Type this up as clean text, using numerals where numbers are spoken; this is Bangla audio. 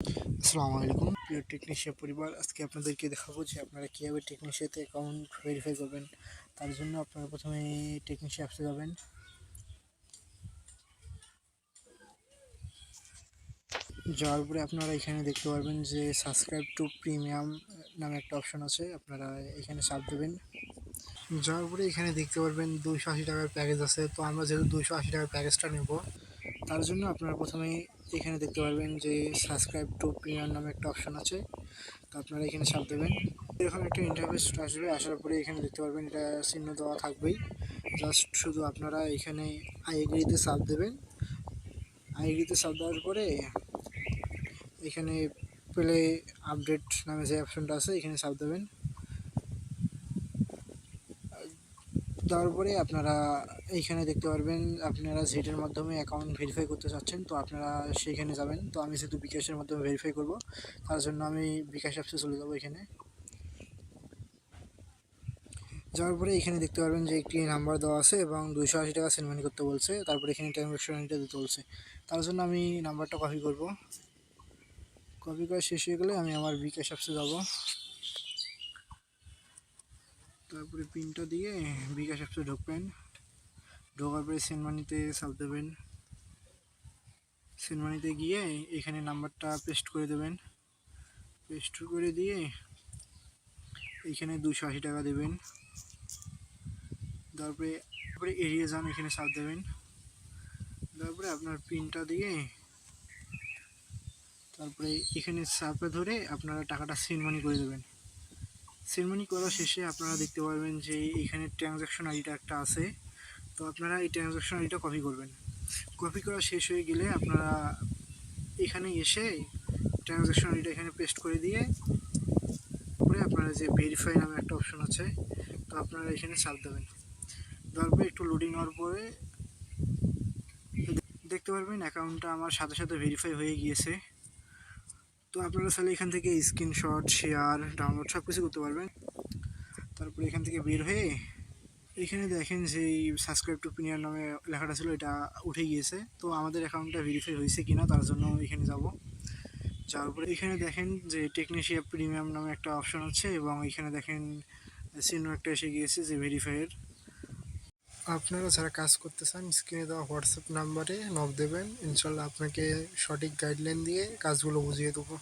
আসসালামু আলাইকুম প্রিয় টেকনিশিয়া পরিবার। আজকে আপনাদেরকে দেখাবো যে আপনারা কীভাবে টেকনিশিয়াতে অ্যাকাউন্ট ভেরিফাই করবেন। তার জন্য আপনারা প্রথমে টেকনিশিয়া অ্যাপসে যাবেন। যাওয়ার পরে আপনারা এখানে দেখতে পারবেন যে সাবস্ক্রাইব টু প্রিমিয়াম নামে একটা অপশন আছে, আপনারা এখানে চাপ দেবেন। যাওয়ার পরে এখানে দেখতে পারবেন 280 টাকার প্যাকেজ আছে। তো আমরা যেহেতু 280 টাকার প্যাকেজটা নেব, তার জন্য আপনারা প্রথমেই এখানে দেখতে পারবেন যে সাবস্ক্রাইব টু প্রিমিয়াম নামে একটা অপশন আছে। তো আপনারা এখানে চাপ দেবেন। এরকম একটা ইন্টারফেস আসবে, আসার পরে এখানে দেখতে পারবেন এটা চিহ্ন দেওয়া থাকবেই। জাস্ট শুধু আপনারা এখানে আই এগ্রিতে চাপ দেবেন। আই এগ্রিতে চাপ দেওয়ার পরে এখানে প্লে আপডেট নামে যে অপশনটা আছে এখানে চাপ দেবেন। দেওয়ার পরে আপনারা এইখানে দেখতে পারবেন আপনারা যেটার মাধ্যমে অ্যাকাউন্ট ভেরিফাই করতে চাচ্ছেন, তো আপনারা সেইখানে যাবেন। তো আমি যেহেতু বিকাশের মাধ্যমে ভেরিফাই করব, তার জন্য আমি বিকাশ অ্যাপসে চলে যাব। এখানে যাওয়ার পরে এখানে দেখতে পারবেন যে একটি নাম্বার দেওয়া আছে এবং 280 টাকা সেন্ড মানি করতে বলছে। তারপরে এখানে ট্রানজ্যাকশন আইডিটা দিতে বলছে। তার জন্য আমি নাম্বারটা কপি করব। কপি করা শেষ হয়ে গেলে আমি আমার বিকাশ অ্যাপসে যাব। তারপরে পিনটা দিয়ে বিকাশ অ্যাপসে ঢুকবেন। ঢোকার পরে সেন্ড মানিতে চাপ দেবেন। সেন্ড মানিতে গিয়ে এখানে নাম্বারটা পেস্ট করে দেবেন। পেস্ট করে দিয়ে এখানে 280 টাকা দেবেন। তারপরে এড়িয়ে যান, এখানে চাপ দেবেন। তারপরে আপনার পিনটা দিয়ে তারপরে এখানে চাপে ধরে আপনারা টাকাটা সেন্ড মানি করে দেবেন। সেন্ড মানি করা শেষে আপনারা দেখতে পারবেন যে এখানে ট্রানজ্যাকশন আইডিটা একটা আছে। তো আপনারা এই ট্রানজ্যাকশন আইডিটা কপি করবেন। কপি করা শেষ হয়ে গেলে আপনারা এখানে এসে ট্রানজ্যাকশন আইডিটা এখানে পেস্ট করে দিয়ে পরে আপনারা যে ভেরিফাই নামে একটা অপশন আছে, তো আপনারা এখানে চাপ দেবেন। দেওয়ার পরে একটু লোডিং হওয়ার পরে দেখতে পারবেন অ্যাকাউন্টটা আমার সাথে সাথে ভেরিফাই হয়ে গিয়েছে। তো আপনারা চাইলে এখান থেকে স্ক্রিনশট, শেয়ার, ডাউনলোড সব কিছু করতে পারবেন। তারপরে এখান থেকে বের হয়ে এখানে দেখেন যে সাবস্ক্রাইব টু প্রিমিয়াম নামে লেখাটা ছিল, এটা উঠে গিয়েছে। তো আমাদের অ্যাকাউন্টটা ভেরিফাই হয়েছে কিনা তার জন্য এখানে যাব। যাওয়ার পরে এখানে দেখেন যে টেকনিশিয়া প্রিমিয়াম নামে একটা অপশন আছে এবং এখানে দেখেন চিহ্ন একটা এসে গিয়েছে যে ভেরিফাইয়ের। আপনারা যারা কাজ করতে চান স্ক্রিনে দেওয়া হোয়াটসঅ্যাপ নাম্বারে নক দেবেন। ইনশাল্লাহ আপনাকে সঠিক গাইডলাইন দিয়ে কাজগুলো বুঝিয়ে দেবো।